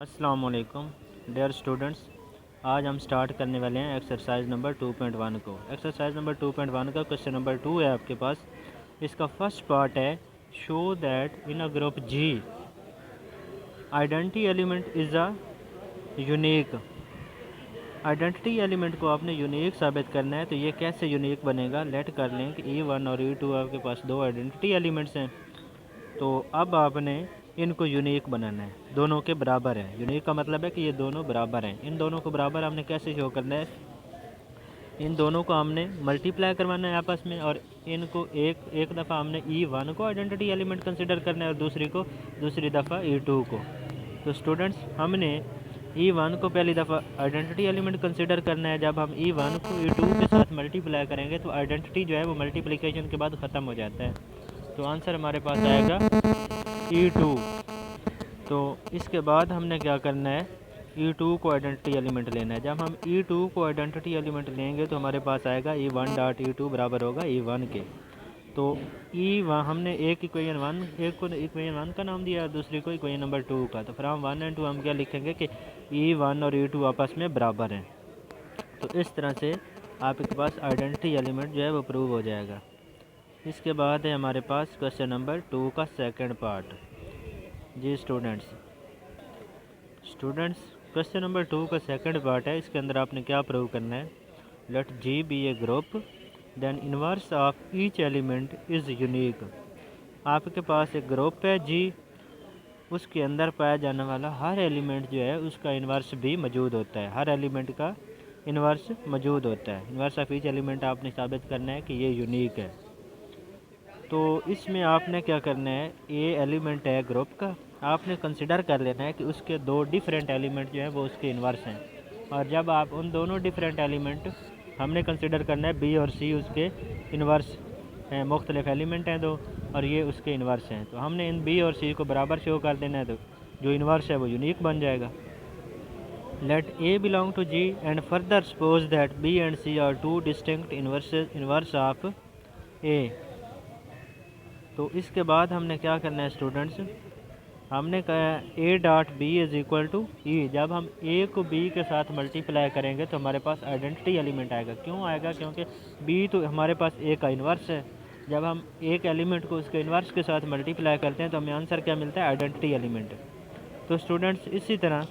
अस्सलाम वालेकुम dear students. आज हम स्टार्ट करने वाले हैं एक्सरसाइज नंबर 2.1 को। एक्सरसाइज नंबर 2.1 का क्वेश्चन नंबर 2 है आपके पास। इसका फर्स्ट पार्ट है show that in a group G identity element is a unique. Identity element को आपने यूनिक साबित करना है, तो ये कैसे यूनिक बनेगा। लेट कर लें कि E1 और E2 आपके पास दो आइडेंटिटी एलिमेंट्स हैं। तो अब आपने इनको यूनिक बनाना है, दोनों के बराबर है। यूनिक का मतलब है कि ये दोनों बराबर हैं। इन दोनों को बराबर हमने कैसे शो करना है, इन दोनों को हमने मल्टीप्लाई करवाना है आपस में, और इनको एक दफ़ा हमने E1 को आइडेंटिटी एलिमेंट कंसिडर करना है और दूसरी दफ़ा E2 को। तो स्टूडेंट्स, हमने E1 को पहली दफ़ा आइडेंटिटी एलिमेंट कंसिडर करना है। जब हम E1 को E2 के साथ मल्टीप्लाई करेंगे तो आइडेंटिटी जो है वो मल्टीप्लिकेशन के बाद ख़त्म हो जाता है। तो आंसर हमारे पास आएगा E2। तो इसके बाद हमने क्या करना है, E2 को आइडेंटिटी एलिमेंट लेना है। जब हम E2 को आइडेंटिटी एलिमेंट लेंगे तो हमारे पास आएगा E1 डॉट E2 बराबर होगा E1 के। तो E1 हमने एक को इक्वेशन 1 का नाम दिया और दूसरी को इक्वेशन नंबर 2 का। तो फ्रॉम 1 और 2 हम क्या लिखेंगे कि E1 और E2 आपस में बराबर हैं। तो इस तरह से आपके पास आइडेंटिटी एलिमेंट जो है वो प्रूव हो जाएगा। इसके बाद है हमारे पास क्वेश्चन नंबर 2 का सेकंड पार्ट। जी स्टूडेंट्स, क्वेश्चन नंबर 2 का सेकंड पार्ट है। इसके अंदर आपने क्या प्रूव करना है। Let G be a group then inverse of each element is unique. आपके पास एक ग्रुप है जी, उसके अंदर पाया जाने वाला हर एलिमेंट जो है उसका इन्वर्स भी मौजूद होता है। हर एलिमेंट का इन्वर्स मौजूद होता है। इन्वर्स ऑफ ईच एलिमेंट आपने साबित करना है कि ये यूनिक है। तो इसमें आपने क्या करना है, ये एलिमेंट है ग्रुप का, आपने कंसिडर कर लेना है कि उसके दो डिफरेंट एलिमेंट जो है वो उसके इन्वर्स हैं। और जब आप उन दोनों डिफरेंट एलिमेंट हमने कंसिडर करना है, बी और सी उसके इन्वर्स हैं, मुख्तलिफ एलिमेंट हैं दो, और ये उसके इन्वर्स हैं। तो हमने इन बी और सी को बराबर शो कर देना है, तो जो इन्वर्स है वो यूनिक बन जाएगा। Let a belong to G and further suppose that b and c are two distinct inverse of a. तो इसके बाद हमने क्या करना है स्टूडेंट्स, हमने कहा a dot b is equal to e. जब हम ए को बी के साथ मल्टीप्लाई करेंगे तो हमारे पास आइडेंटिटी एलिमेंट आएगा। क्यों आएगा, क्योंकि बी तो हमारे पास ए का इन्वर्स है। जब हम एक एलिमेंट को उसके इन्वर्स के साथ मल्टीप्लाई करते हैं तो हमें आंसर क्या मिलता है, आइडेंटिटी एलिमेंट। तो स्टूडेंट्स, इसी तरह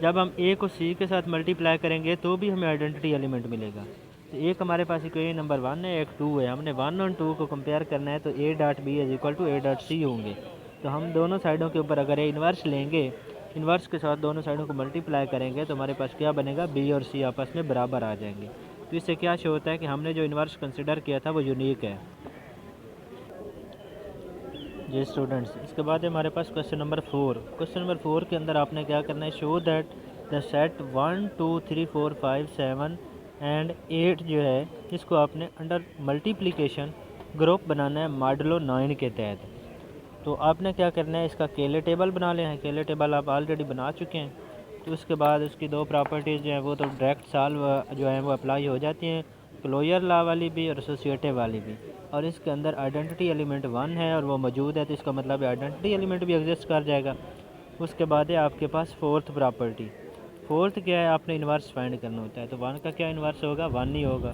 जब हम ए को सी के साथ मल्टीप्लाई करेंगे तो भी हमें आइडेंटिटी एलिमेंट मिलेगा। तो एक हमारे पास इक्वेशन नंबर 1 है, एक 2 है। हमने 1 और 2 को कंपेयर करना है, तो A dot B is equal to A dot C होंगे। तो हम दोनों साइडों के ऊपर अगर इन्वर्स लेंगे, इन्वर्स के साथ दोनों साइडों को मल्टीप्लाई करेंगे तो हमारे पास क्या बनेगा, बी और सी आपस में बराबर आ जाएंगे। तो इससे क्या शो होता है कि हमने जो इन्वर्स कंसिडर किया था वो यूनिक है। जी स्टूडेंट्स, इसके बाद हमारे पास क्वेश्चन नंबर 4। क्वेश्चन नंबर 4 के अंदर आपने क्या करना है, show that the set 1 2 3 4 5 7 and 8 जो है इसको आपने अंडर मल्टीप्लिकेशन ग्रुप बनाना है मॉडुलो 9 के तहत। तो आपने क्या करना है, इसका केले टेबल बना लेना है। केले टेबल आप ऑलरेडी बना चुके हैं। तो उसके बाद उसकी दो प्रॉपर्टीज़ जो हैं वो तो डायरेक्ट सॉल्व जो है वो अप्लाई हो जाती हैं, क्लोजर लॉ वाली भी और एसोसिएटिव वाली भी। और इसके अंदर आइडेंटिटी एलिमेंट 1 है और वो मौजूद है, तो इसका मतलब आइडेंटिटी एलिमेंट भी एग्जिस्ट कर जाएगा। उसके बाद है आपके पास फोर्थ प्रॉपर्टी। फोर्थ क्या है, आपने इन्वर्स फाइंड करना होता है। तो 1 का क्या इन्वर्स होगा, 1 ही होगा।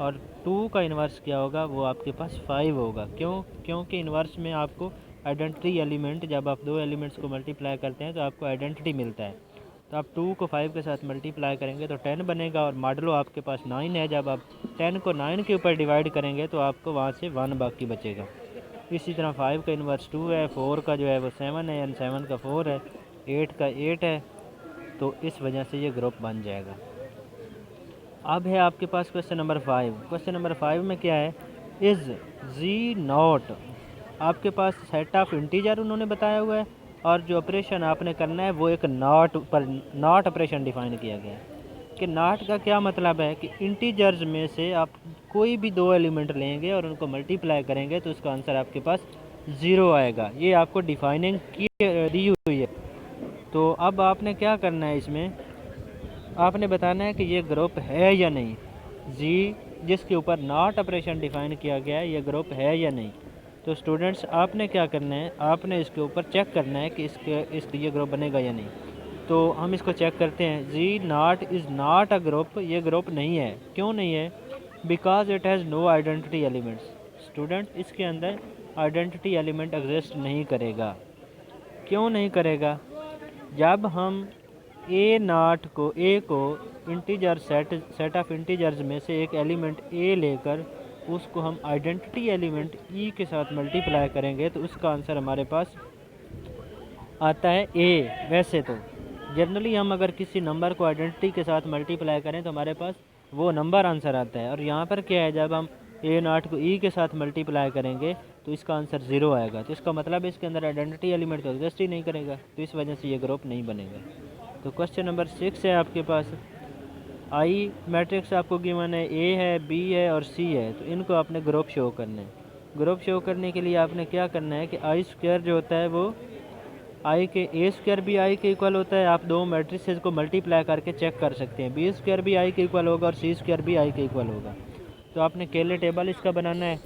और 2 का इन्वर्स क्या होगा, वो आपके पास 5 होगा। क्योंकि इन्वर्स में आपको आइडेंटिटी एलिमेंट, जब आप दो एलिमेंट्स को मल्टीप्लाई करते हैं तो आपको आइडेंटिटी मिलता है। तो आप 2 को 5 के साथ मल्टीप्लाई करेंगे तो 10 बनेगा, और मॉडलो आपके पास 9 है। जब आप 10 को 9 के ऊपर डिवाइड करेंगे तो आपको वहाँ से 1 बाकी बचेगा। इसी तरह 5 का इन्वर्स 2 है, 4 का जो है वो 7 है, यानी 7 का 4 है, 8 का 8 है। तो इस वजह से ये ग्रुप बन जाएगा। अब है आपके पास क्वेश्चन नंबर 5। क्वेश्चन नंबर 5 में क्या है, इज़ जी नॉट। आपके पास सेट ऑफ इंटीजर उन्होंने बताया हुआ है, और जो ऑपरेशन आपने करना है वो एक नॉट ऑपरेशन डिफाइन किया गया है। कि नॉट का क्या मतलब है कि इंटीजर्स में से आप कोई भी दो एलिमेंट लेंगे और उनको मल्टीप्लाई करेंगे तो उसका आंसर आपके पास 0 आएगा। ये आपको डिफाइनिंग की दी हुई है। तो अब आपने क्या करना है, इसमें आपने बताना है कि ये ग्रुप है या नहीं। जी जिसके ऊपर नॉट ऑपरेशन डिफाइन किया गया है, ये ग्रुप है या नहीं। तो स्टूडेंट्स, आपने क्या करना है, आपने इसके ऊपर चेक करना है कि इसके ये ग्रुप बनेगा या नहीं। तो हम इसको चेक करते हैं। G not is not a group, ये ग्रुप नहीं है। क्यों नहीं है? Because it has no identity elements. Student, इसके अंदर आइडेंटिटी एलिमेंट एग्जिस्ट नहीं करेगा। क्यों नहीं करेगा? जब हम ए को इंटीजर सेट ऑफ इंटीजर्स में से एक एलिमेंट ए लेकर उसको हम आइडेंटिटी एलिमेंट ई के साथ मल्टीप्लाई करेंगे तो उसका आंसर हमारे पास आता है ए। वैसे तो जनरली हम अगर किसी नंबर को आइडेंटिटी के साथ मल्टीप्लाई करें तो हमारे पास वो नंबर आंसर आता है। और यहाँ पर क्या है, जब हम ए नॉट को ई के साथ मल्टीप्लाई करेंगे तो इसका आंसर 0 आएगा। तो इसका मतलब इसके अंदर आइडेंटिटी एलिमेंट तो एग्जिस्ट ही नहीं करेगा, तो इस वजह से ये ग्रुप नहीं बनेगा। तो क्वेश्चन नंबर 6 है आपके पास। आई मैट्रिक्स आपको गिवन है, ए है, बी है और सी है। तो इनको आपने ग्रुप शो करना है। ग्रुप शो करने के लिए आपने क्या करना है कि आई स्क्वायर जो होता है वो आई के ए स्क्वायर भी आई के इक्वल होता है। आप दो मैट्रिसेस को मल्टीप्लाई करके चेक कर सकते हैं। बी स्क्वायर भी आई के इक्वल होगा और सी स्क्वायर भी आई के इक्वल होगा। तो आपने केले टेबल इसका बनाना है।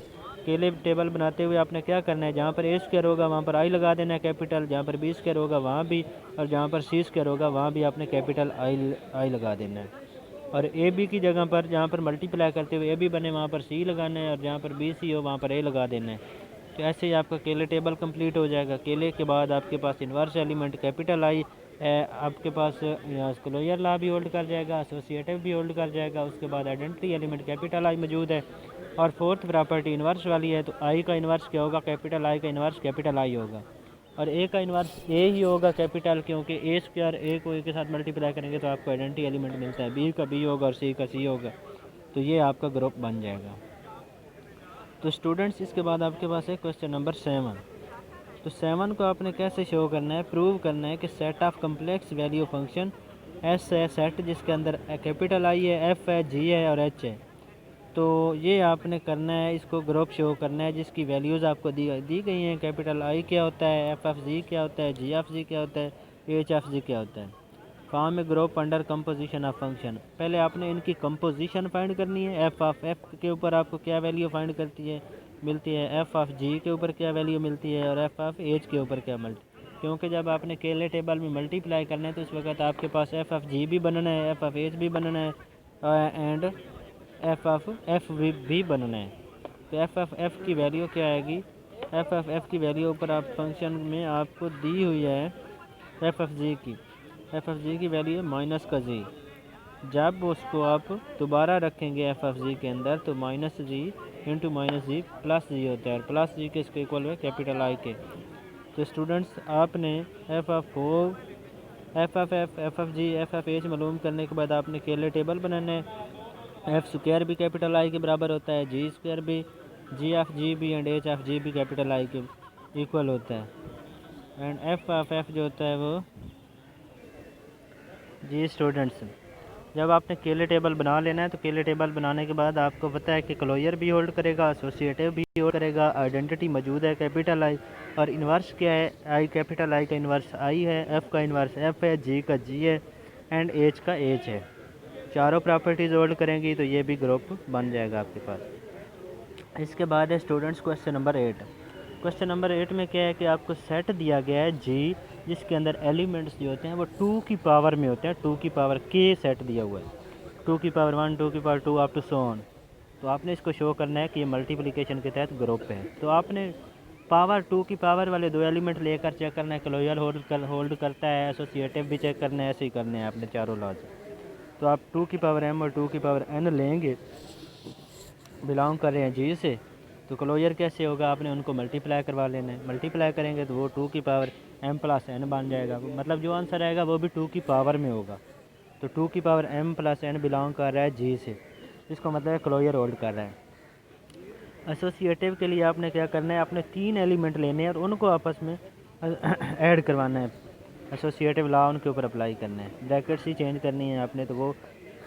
केले टेबल बनाते हुए आपने क्या करना है, जहाँ पर ए स्क्वायर होगा वहाँ पर आई लगा देना है कैपिटल, जहाँ पर बी स्क्वायर होगा वहाँ भी, और जहाँ पर सी स्क्वायर होगा वहाँ भी आपने कैपिटल आई लगा देना है। और ए बी की जगह पर जहाँ पर मल्टीप्लाई करते हुए ए बी बने वहाँ पर सी लगाना है, और जहाँ पर बी सी हो वहाँ पर ए लगा देना है। तो ऐसे ही आपका केले टेबल कंप्लीट हो जाएगा। केले के बाद आपके पास इन्वर्स एलिमेंट कैपिटल आई आपके पास क्लोजर लॉ भी होल्ड कर जाएगा, एसोसिएटिव भी होल्ड कर जाएगा। उसके बाद आइडेंटिटी एलिमेंट कैपिटल आई मौजूद है। और फोर्थ प्रॉपर्टी इन्वर्स वाली है। तो आई का इन्वर्स क्या होगा? कैपिटल आई का इन्वर्स कैपिटल आई होगा। और ए का इन्वर्स ए ही होगा कैपिटल, क्योंकि ए स्क्वायर ए को ए के साथ मल्टीप्लाई करेंगे तो आपको आइडेंटिटी एलिमेंट मिलता है। बी का बी होगा और सी का सी होगा। तो ये आपका ग्रुप बन जाएगा। तो स्टूडेंट्स, इसके बाद आपके पास है क्वेश्चन नंबर 7। तो 7 को आपने कैसे शो करना है? प्रूव करना है कि set of complex value function S है, सेट जिसके अंदर कैपिटल आई है, एफ है, जी है और एच है। तो ये आपने करना है, इसको ग्रुप शो करना है जिसकी वैल्यूज़ आपको दी गई हैं। कैपिटल आई क्या होता है, एफ ऑफ जी क्या होता है, जी ऑफ जी क्या होता है, एच ऑफ जी क्या होता है। फॉर्म में group under composition of function. पहले आपने इनकी कंपोजिशन फाइंड करनी है। एफ ऑफ एफ के ऊपर आपको क्या वैल्यू फाइंड मिलती है, एफ ऑफ जी के ऊपर क्या वैल्यू मिलती है और एफ ऑफ एच के ऊपर क्या क्योंकि जब आपने केले टेबल में मल्टीप्लाई करना है तो उस वक्त आपके पास एफ ऑफ जी भी बनना है, एफ ऑफ एच भी बनना है एंड एफ ऑफ एफ भी बनना है। तो एफ ऑफ एफ की वैल्यू क्या आएगी? एफ ऑफ एफ की वैल्यू ऊपर आप फंक्शन में आपको दी हुई है एफ ऑफ जी की। एफ ऑफ जी की वैल्यू है माइनस का जी। जब उसको आप दोबारा रखेंगे एफ ऑफ जी के अंदर तो माइनस जी इंटू माइनस जी प्लस जी होता है, और प्लस जी के इसके इक्वल है कैपिटल आई के। तो स्टूडेंट्स, आपने F of G, F of H मालूम करने के बाद आपने केले टेबल बनाना है। एफ स्क्वायर भी कैपिटल आई के बराबर होता है, जी स्क्वायर भी, जी ऑफ जी भी एंड एच ऑफ जी भी कैपिटल आई के इक्वल होता है। एंड एफ ऑफ एफ जो होता है वो जी स्टूडेंट्स, जब आपने केले टेबल बना लेना है तो केले टेबल बनाने के बाद आपको पता है कि क्लोजर भी होल्ड करेगा, एसोसिएटिव भी होल्ड करेगा, आइडेंटिटी मौजूद है कैपिटल आई, और इन्वर्स क्या है? आई कैपिटल आई का इन्वर्स आई है, एफ़ का इन्वर्स एफ़ है, जी का जी है एंड एच का एच है। चारों प्रॉपर्टीज़ होल्ड करेंगी तो ये भी ग्रुप बन जाएगा आपके पास। इसके बाद है students question number 8। Question number 8 में क्या है कि आपको सेट दिया गया है जी, जिसके अंदर एलिमेंट्स जो होते हैं वो 2 की पावर में होते हैं। 2 की पावर के सेट दिया हुआ है, 2 की पावर 1, 2 की power 2 up to so on. तो आपने इसको शो करना है कि ये मल्टीप्लिकेशन के तहत ग्रुप है। तो आपने पावर 2 की पावर वाले दो एलिमेंट लेकर चेक करना है, क्लोजर होल्ड करता है, एसोसिएटिव भी चेक करना है, ऐसे ही करने हैं आपने चारों लॉज। तो आप 2 की पावर m और 2 की पावर n लेंगे, बिलोंग कर रहे हैं जी से, तो क्लोजर कैसे होगा? आपने उनको मल्टीप्लाई करवा लेना है। मल्टीप्लाई करेंगे तो वो 2 की पावर m प्लस n बन जाएगा। मतलब जो आंसर आएगा वो भी 2 की पावर में होगा। तो 2 की power m plus n belong कर रहा है जी से, इसको मतलब क्लोजर होल्ड कर रहा है। एसोसिएटिव के लिए आपने क्या करना है? आपने 3 एलिमेंट लेने हैं और उनको आपस में ऐड करवाना है। एसोसिएटिव लॉ उनके ऊपर अप्लाई करना है, ब्रैकेट्स ही चेंज करनी है आपने, तो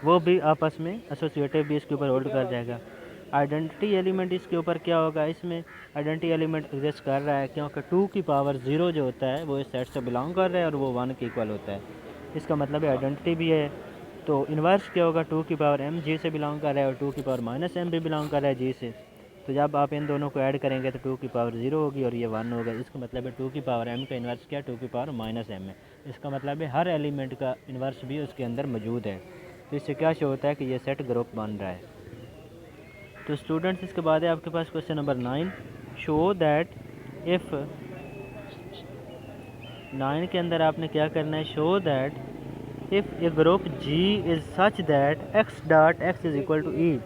वो भी आपस में एसोसिएटिव भी इसके ऊपर होल्ड कर जाएगा। आइडेंटिटी एलिमेंट इसके ऊपर क्या होगा? इसमें आइडेंटिटी एलिमेंट एग्जिस्ट कर रहा है क्योंकि 2 की पावर 0 जो होता है वो इस सेट से बिलोंग कर रहा है और वो 1 के इक्वल होता है। इसका मतलब है आइडेंटिटी भी है। तो इन्वर्स क्या होगा? 2 की पावर m जी से बिलोंग कर रहा है और 2 की पावर माइनस m भी बिलोंग कर रहा है जी से। तो जब आप इन दोनों को ऐड करेंगे तो 2 की पावर 0 होगी और ये 1 होगा। इसका मतलब है 2 की पावर m का इन्वर्स क्या? 2 की पावर माइनस m है। इसका मतलब है हर एलिमेंट का इन्वर्स भी उसके अंदर मौजूद है। तो इससे क्या शो होता है कि ये सेट ग्रुप बन रहा है। तो स्टूडेंट्स इसके बाद है आपके पास question number 9, show that if 9 के अंदर आपने क्या करना है, show that if a group G is such that x dot x is equal to e.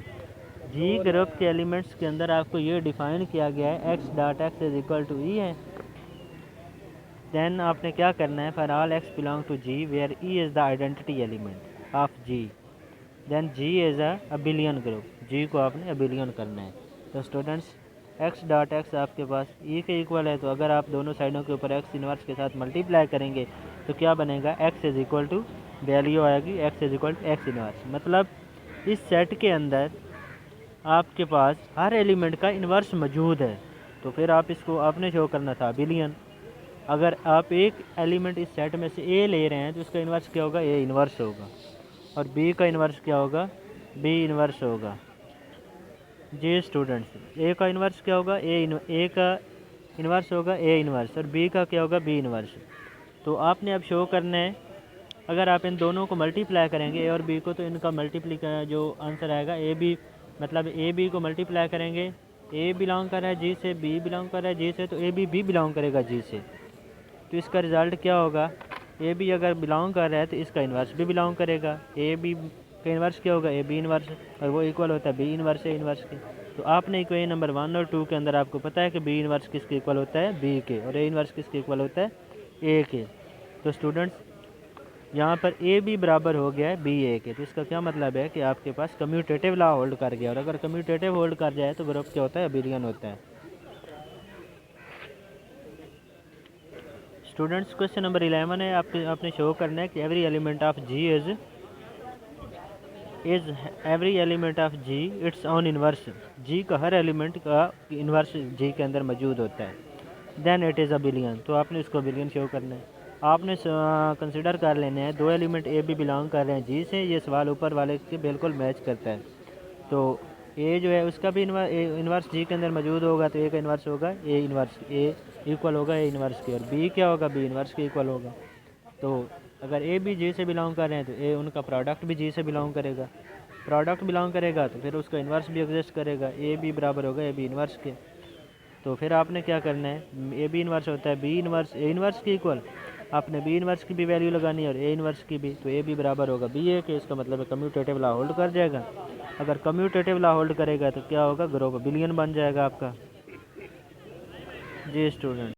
G group के एलिमेंट्स के अंदर आपको ये डिफ़ाइन किया गया है x dot x is equal to e है। देन आपने क्या करना है, for all x belong to G where e is the identity element of G, then G is a abelian group, G को आपने अबिलियन करना है। तो स्टूडेंट्स एक्स डॉट एक्स आपके पास ई के इक्वल है, तो अगर आप दोनों साइडों के ऊपर एक्स इन्वर्स के साथ मल्टीप्लाई करेंगे तो क्या बनेगा, x is equal to value आएगी x is equal to x inverse. मतलब इस सेट के अंदर आपके पास हर एलिमेंट का इन्वर्स मौजूद है, तो फिर आप इसको आपने शो करना था अबिलियन। अगर आप एक एलिमेंट इस सेट में से ए ले रहे हैं तो उसका इन्वर्स क्या होगा, ए इन्वर्स होगा, और बी का इन्वर्स क्या होगा, बी इन्वर्स होगा। जी स्टूडेंट्स ए का इन्वर्स क्या होगा, ए का इन्वर्स होगा ए इन्वर्स, और बी का क्या होगा, बी इन्वर्स। तो आपने अब शो करना है, अगर आप इन दोनों को मल्टीप्लाई करेंगे ए और बी को, तो इनका मल्टीप्ली का जो आंसर आएगा ए बी, मतलब ए बी को मल्टीप्लाई करेंगे, ए बिलोंग कर रहा है जी से, बी बिलोंग कर रहा है जी से, तो ए बी बिलोंग करेगा जी से। तो इसका रिज़ल्ट क्या होगा, ए बी अगर बिलोंग कर रहा है तो इसका इन्वर्स भी बिलोंग करेगा, ए बी का इन्वर्स क्या होगा, ए बी इन्वर्स, और वो इक्वल होता है बी इन्वर्स ए इन्वर्स के। तो आपने इक्वेशन नंबर 1 और 2 के अंदर आपको पता है कि बी इन्वर्स किसके इक्वल होता है, बी के, और ए इन्वर्स किसके इक्वल होता है, ए के। तो स्टूडेंट्स यहाँ पर ए बी बराबर हो गया है बी ए के, तो इसका क्या मतलब है कि आपके पास कम्यूटेटिव लॉ होल्ड कर गया, और अगर कम्यूटेटिव होल्ड कर जाए तो ग्रुप क्या होता है, अबिलियन होता है। स्टूडेंट्स क्वेश्चन नंबर 11 है, आपने शो करना है कि every element of G is every element of G its own inverse, G का हर एलिमेंट का इन्वर्स जी के अंदर मौजूद होता है, देन इट इज़ अबिलियन। तो आपने इसको अबिलियन शो करना है। आपने कंसिडर कर लेने हैं दो एलिमेंट ए भी बिलोंग कर रहे हैं जी से, ये सवाल ऊपर वाले के बिल्कुल मैच करता है। तो ए जो है उसका भी इन्वर्स जी के अंदर मौजूद होगा, तो ए का इन्वर्स होगा ए इन्वर्स, ए इक्वल होगा ए इन्वर्स के, और बी क्या होगा, बी इन्वर्स के इक्वल होगा। तो अगर ए भी जी से बिलोंग कर रहे हैं तो ए उनका प्रोडक्ट भी जी से बिलोंग करेगा, प्रोडक्ट बिलोंग करेगा तो फिर उसका इन्वर्स भी एग्जिस्ट करेगा, ए बी बराबर होगा ए बी इन्वर्स के। तो फिर आपने क्या करना है, ए बी इन्वर्स होता है बी इन्वर्स ए इन्वर्स के इक्वल, आपने बी इन्वर्स की भी वैल्यू लगानी है और ए इन्वर्स की भी, तो ए बी बराबर होगा बी ए के। इसका मतलब है कम्यूटेटिव लॉ होल्ड कर जाएगा। अगर कम्यूटेटिव लॉ होल्ड करेगा तो क्या होगा, ग्रुप अबिलियन बन जाएगा आपका। जी स्टूडेंट।